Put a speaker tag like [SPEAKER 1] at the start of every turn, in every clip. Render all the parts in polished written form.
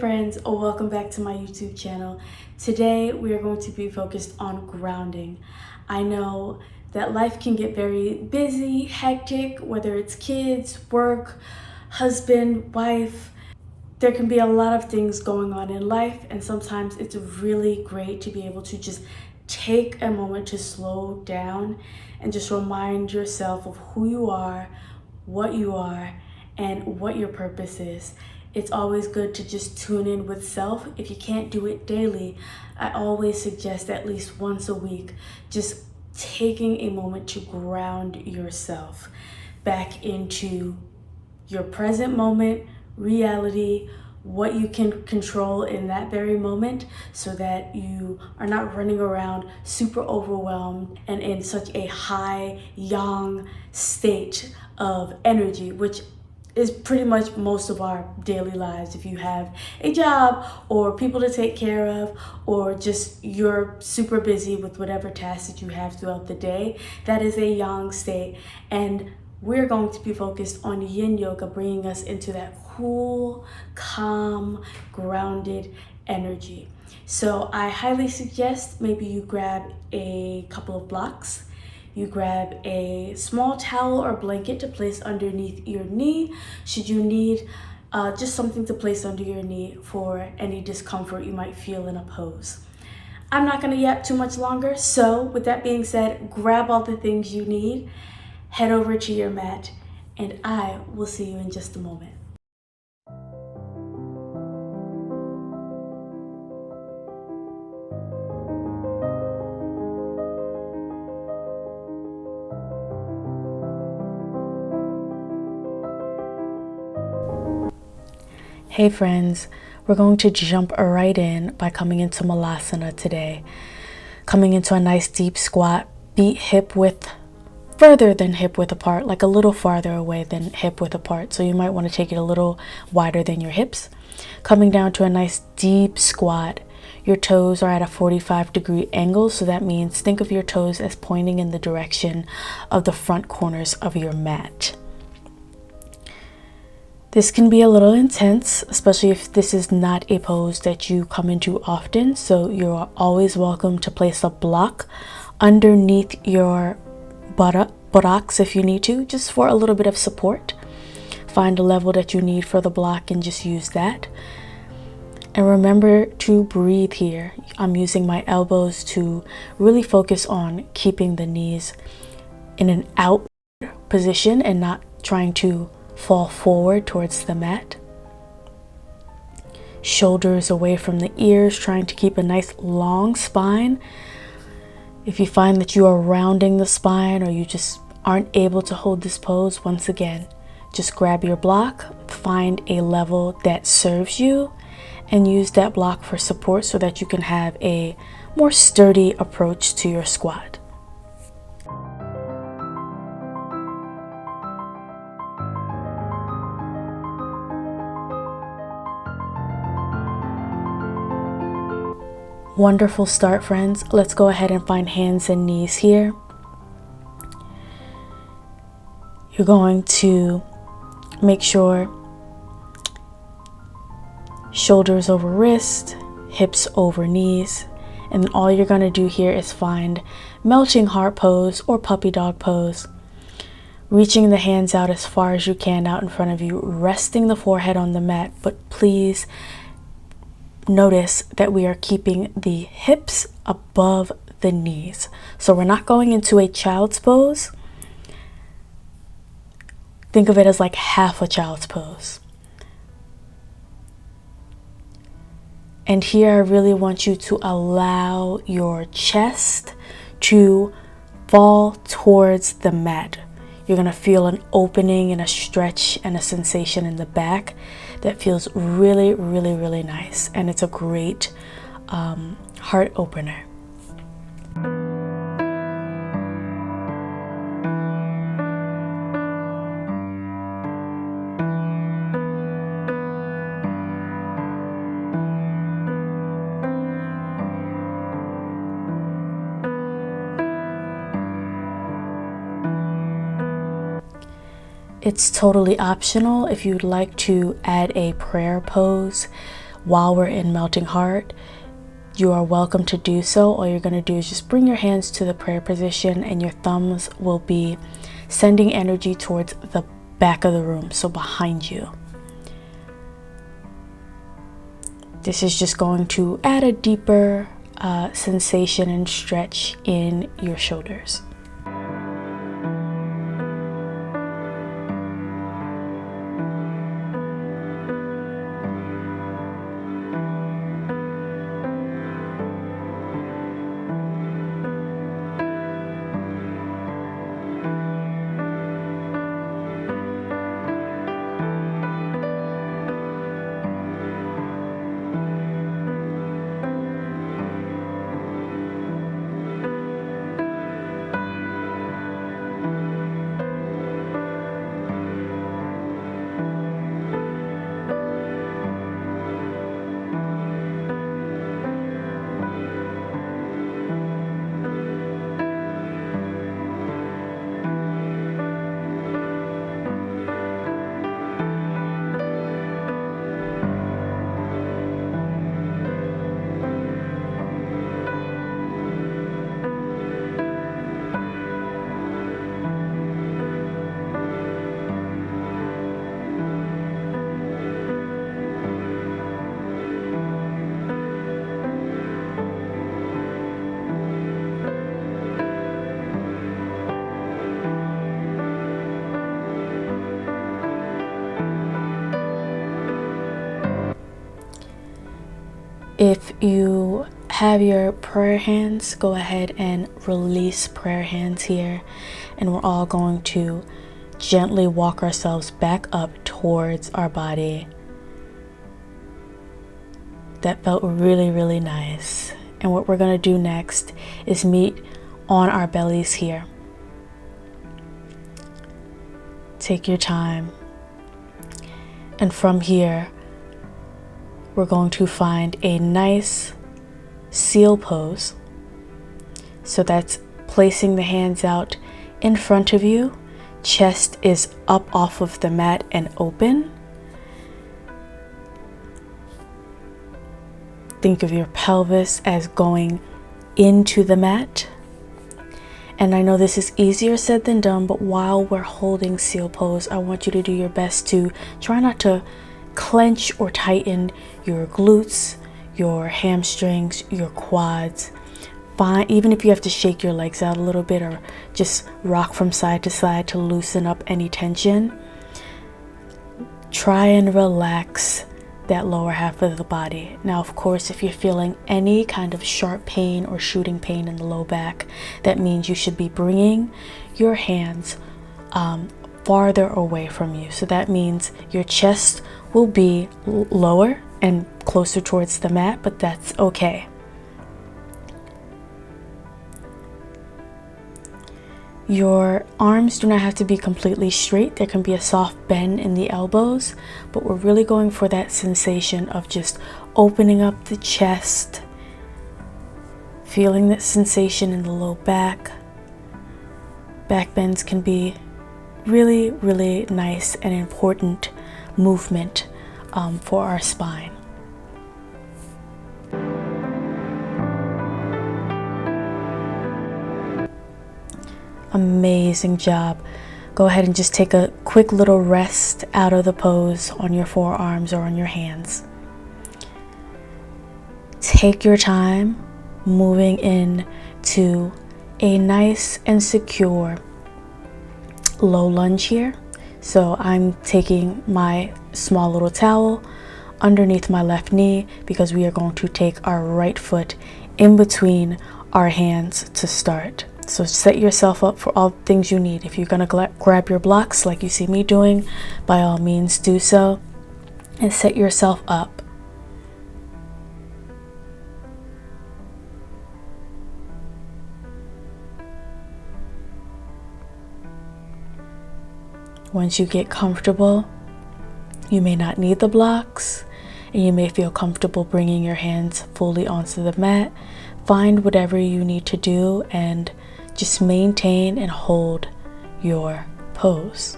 [SPEAKER 1] friends, welcome back to my YouTube channel. Today we are going to be focused on grounding. I know that life can get very busy, hectic, whether it's kids, work, husband, wife. There can be a lot of things going on in life, and sometimes it's really great to be able to just take a moment to slow down and just remind yourself of who you are, and what your purpose is. It's always good to just tune in with self. If you can't do it daily, I always suggest at least once a week, just taking a moment to ground yourself back into your present moment, reality, what you can control in that very moment, so that you are not running around super overwhelmed and in such a high yang state of energy, which is pretty much most of our daily lives. If you have a job or people to take care of, or just you're super busy with whatever tasks that you have throughout the day, that is a yang state. And we're going to be focused on Yin Yoga, bringing us into that cool, calm, grounded energy. So I highly suggest maybe you grab a couple of blocks. You grab a small towel or blanket to place underneath your knee, should you need just something to place under your knee for any discomfort you might feel in a pose. I'm not gonna yap too much longer, so with that being said, grab all the things you need, head over to your mat, and I will see you in just a moment. Hey friends, we're going to jump right in by coming into Malasana today. Coming into a nice deep squat, feet hip width, further than hip width apart, like a little farther away than hip width apart. So you might want to take it a little wider than your hips. Coming down to a nice deep squat. Your toes are at a 45-degree angle, so that means think of your toes as pointing in the direction of the front corners of your mat. This can be a little intense, especially if this is not a pose that you come into often. So you're always welcome to place a block underneath your buttocks if you need to, just for a little bit of support. Find a level that you need for the block and just use that. And remember to breathe here. I'm using my elbows to really focus on keeping the knees in an out position and not trying to fall forward towards the mat. Shoulders away from the ears, trying to keep a nice long spine. If you find that you are rounding the spine or you just aren't able to hold this pose, once again, just grab your block, find a level that serves you, and use that block for support so that you can have a more sturdy approach to your squat. Wonderful start, friends. Let's go ahead and find hands and knees here. You're going to make sure shoulders over wrist, hips over knees, and all you're going to do here is find melting heart pose or puppy dog pose. Reaching the hands out as far as you can out in front of you, resting the forehead on the mat, but please notice that we are keeping the hips above the knees. So we're not going into a child's pose. Think of it as like half a child's pose. And here I really want you to allow your chest to fall towards the mat. You're going to feel an opening and a stretch and a sensation in the back that feels really, really, really nice. And it's a great heart opener. It's totally optional if you'd like to add a prayer pose while we're in melting heart, you are welcome to do so. All you're going to do is just bring your hands to the prayer position, and your thumbs will be sending energy towards the back of the room, so behind you. This is just going to add a deeper sensation and stretch in your shoulders. If you have your prayer hands, go ahead and release prayer hands here, and we're all going to gently walk ourselves back up towards our body. That felt really, really nice. And what we're going to do next is meet on our bellies here. Take your time. And from here, we're going to find a nice seal pose. So that's placing the hands out in front of you. Chest is up off of the mat and open. Think of your pelvis as going into the mat. And I know this is easier said than done, but while we're holding seal pose, I want you to do your best to try not to clench or tighten your glutes, your hamstrings, your quads. Fine, even if you have to shake your legs out a little bit or just rock from side to side to loosen up any tension. Try and relax that lower half of the body. Now, of course, if you're feeling any kind of sharp pain or shooting pain in the low back, that means you should be bringing your hands farther away from you. So that means your chest will be lower and closer towards the mat, but that's okay. Your arms do not have to be completely straight. There can be a soft bend in the elbows, but we're really going for that sensation of just opening up the chest, feeling that sensation in the low back. Back bends can be really, really nice and important movement for our spine. Amazing job. Go ahead and just take a quick little rest out of the pose on your forearms or on your hands. Take your time moving in to a nice and secure low lunge here. So I'm taking my small little towel underneath my left knee because we are going to take our right foot in between our hands to start. So set yourself up for all things you need. If you're going to grab your blocks like you see me doing, by all means do so, and set yourself up. Once you get comfortable, you may not need the blocks, and you may feel comfortable bringing your hands fully onto the mat. Find whatever you need to do and just maintain and hold your pose.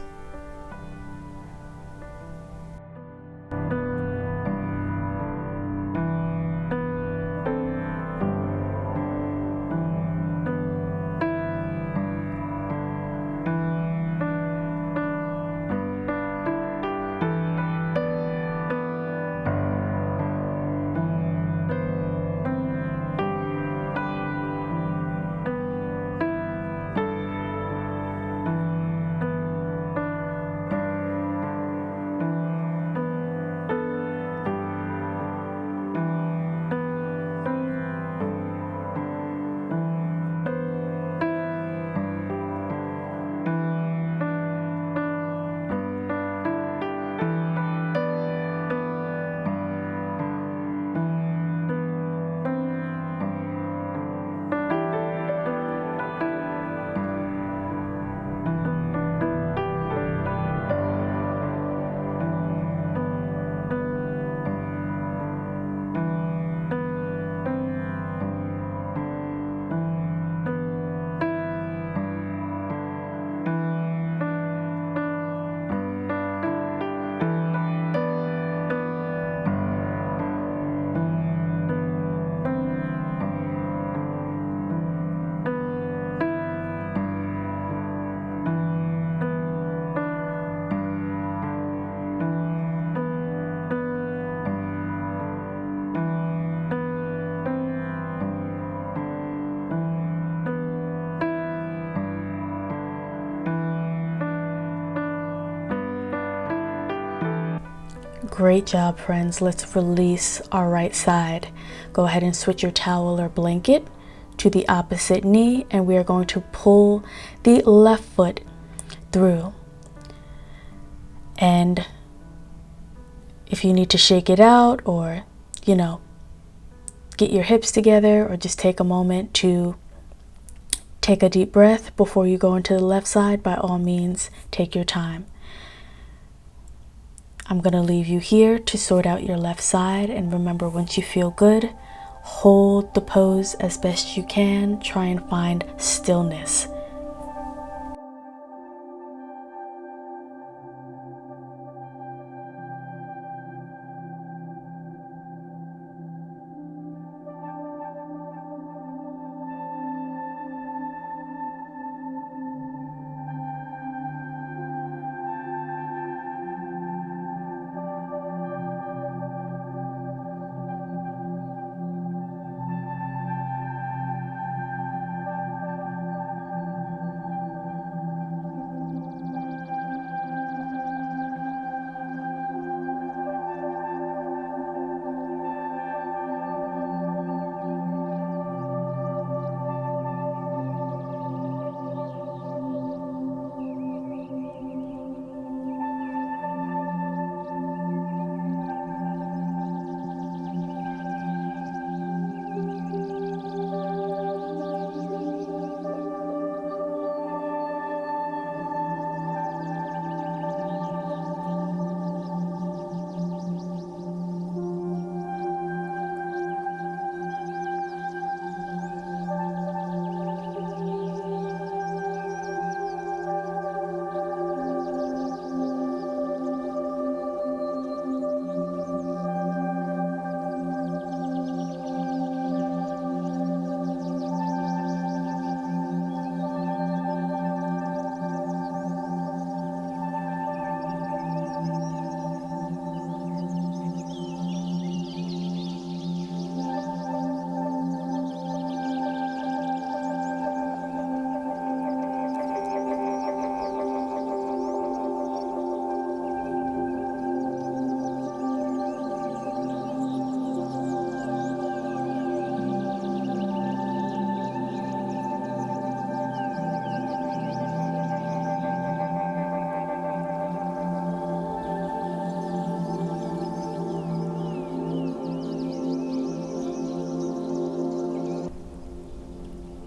[SPEAKER 1] Great job, friends. Let's release our right side. Go ahead and switch your towel or blanket to the opposite knee, and we are going to pull the left foot through. And if you need to shake it out, or get your hips together, or just take a moment to take a deep breath before you go into the left side, by all means, take your time. I'm going to leave you here to sort out your left side. And remember, once you feel good, hold the pose as best you can. Try and find stillness.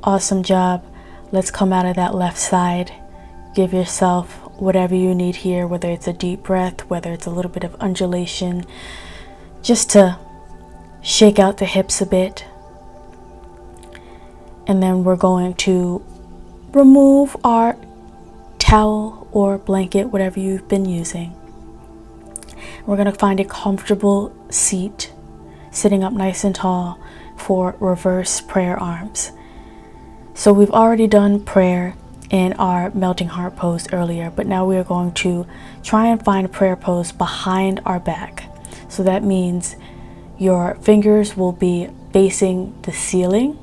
[SPEAKER 1] Awesome job. Let's come out of that left side. Give yourself whatever you need here, whether it's a deep breath, whether it's a little bit of undulation, just to shake out the hips a bit. And then we're going to remove our towel or blanket, whatever you've been using. We're going to find a comfortable seat, sitting up nice and tall for reverse prayer arms. So we've already done prayer in our melting heart pose earlier, but now we are going to try and find a prayer pose behind our back. So that means your fingers will be facing the ceiling,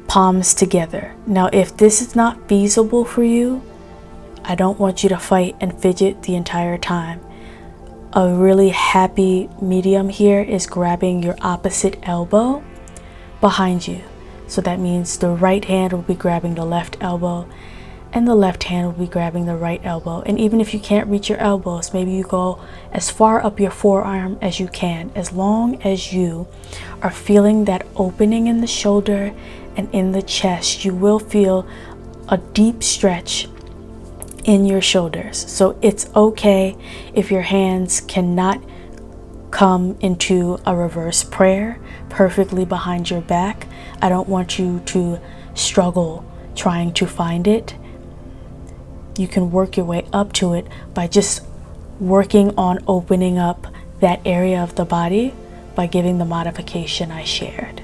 [SPEAKER 1] palms together. Now, if this is not feasible for you, I don't want you to fight and fidget the entire time. A really happy medium here is grabbing your opposite elbow behind you. So that means the right hand will be grabbing the left elbow, and the left hand will be grabbing the right elbow. And even if you can't reach your elbows, maybe you go as far up your forearm as you can. As long as you are feeling that opening in the shoulder and in the chest, you will feel a deep stretch in your shoulders. So it's okay if your hands cannot come into a reverse prayer perfectly behind your back. I don't want you to struggle trying to find it. You can work your way up to it by just working on opening up that area of the body by giving the modification I shared.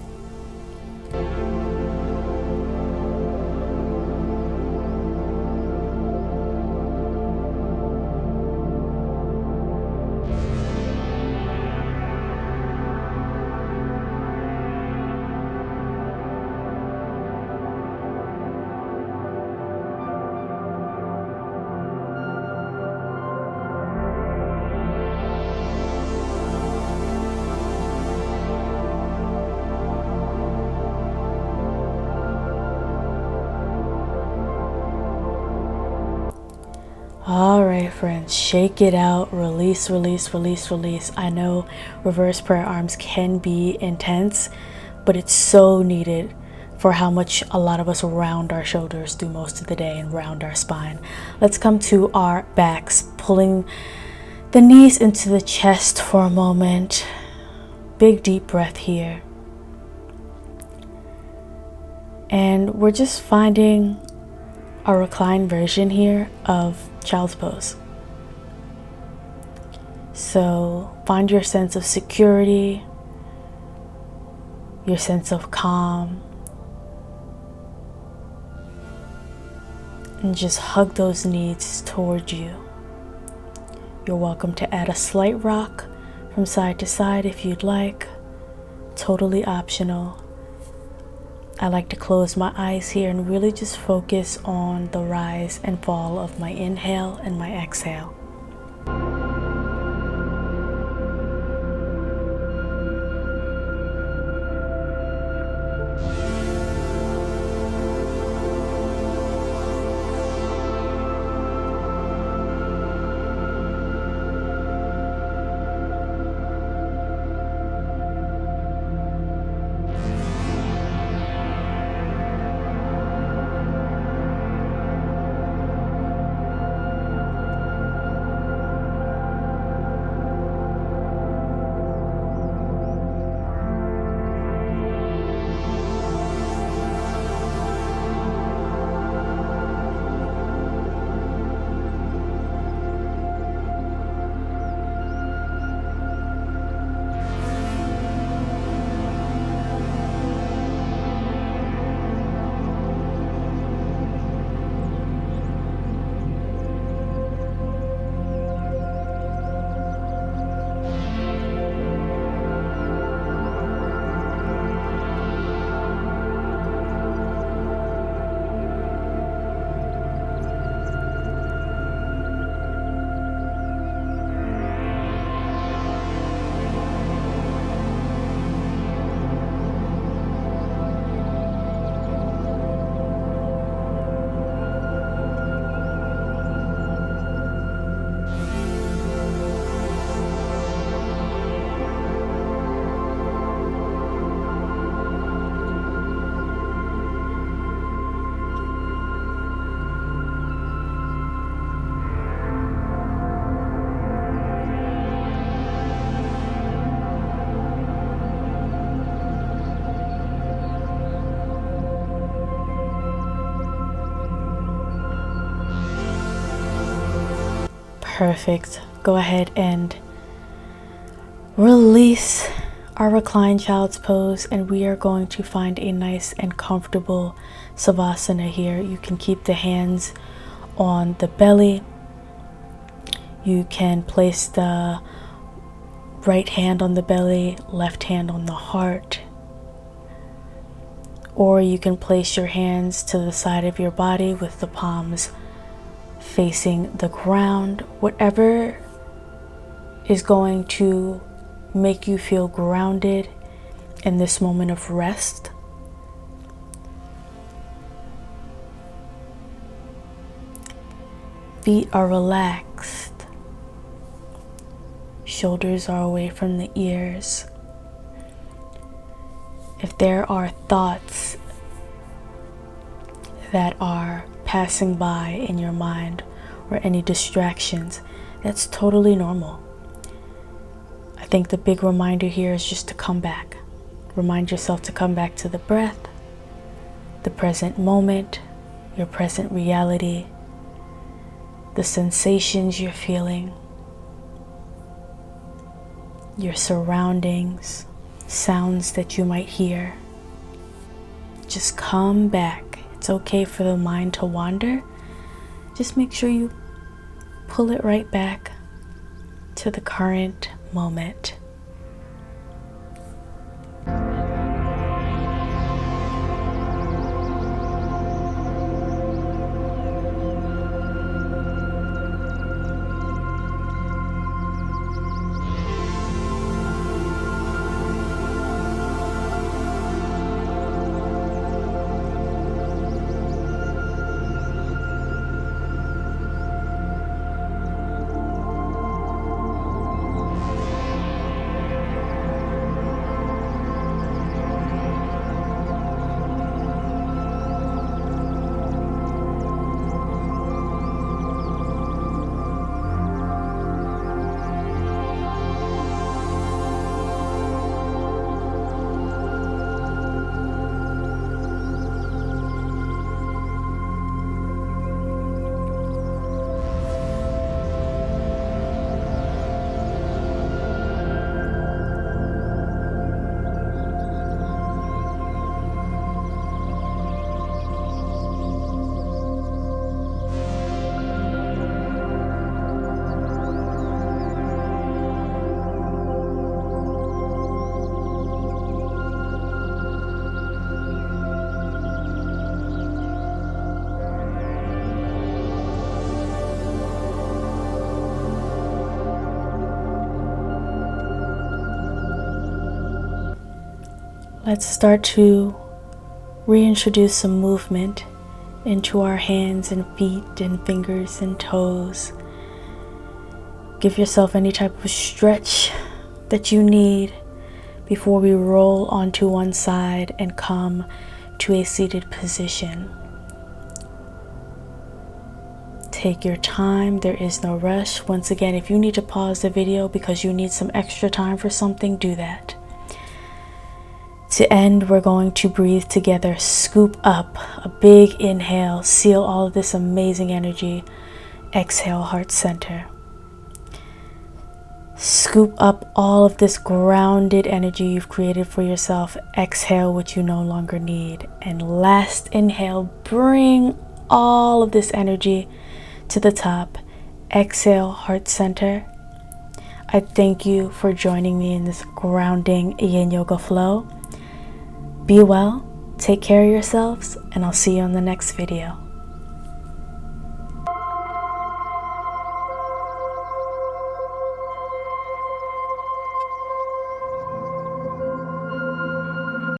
[SPEAKER 1] All right, friends, shake it out, release, release, release, release. I know reverse prayer arms can be intense, but it's so needed for how much a lot of us round our shoulders through most of the day and round our spine. Let's come to our backs, pulling the knees into the chest for a moment. Big deep breath here. And we're just finding a reclined version here of child's pose. So find your sense of security, your sense of calm, and just hug those knees toward you. You're welcome to add a slight rock from side to side if you'd like. Totally optional. I like to close my eyes here and really just focus on the rise and fall of my inhale and my exhale. Perfect. Go ahead and release our reclined child's pose, and we are going to find a nice and comfortable savasana here. You can keep the hands on the belly. You can place the right hand on the belly, left hand on the heart, or you can place your hands to the side of your body with the palms facing the ground. Whatever is going to make you feel grounded in this moment of rest. Feet are relaxed. Shoulders are away from the ears. If there are thoughts that are passing by in your mind or any distractions, that's totally normal. I think the big reminder here is just to come back. Remind yourself to come back to the breath, the present moment, your present reality, the sensations you're feeling, your surroundings, sounds that you might hear. Just come back. It's okay for the mind to wander. Just make sure you pull it right back to the current moment. Let's start to reintroduce some movement into our hands and feet and fingers and toes. Give yourself any type of stretch that you need before we roll onto one side and come to a seated position. Take your time, there is no rush. Once again, if you need to pause the video because you need some extra time for something, do that. To end, we're going to breathe together. Scoop up, a big inhale, seal all of this amazing energy. Exhale, heart center. Scoop up all of this grounded energy you've created for yourself. Exhale what you no longer need. And last inhale, bring all of this energy to the top. Exhale, heart center. I thank you for joining me in this grounding Yin Yoga flow. Be well, take care of yourselves, and I'll see you on the next video.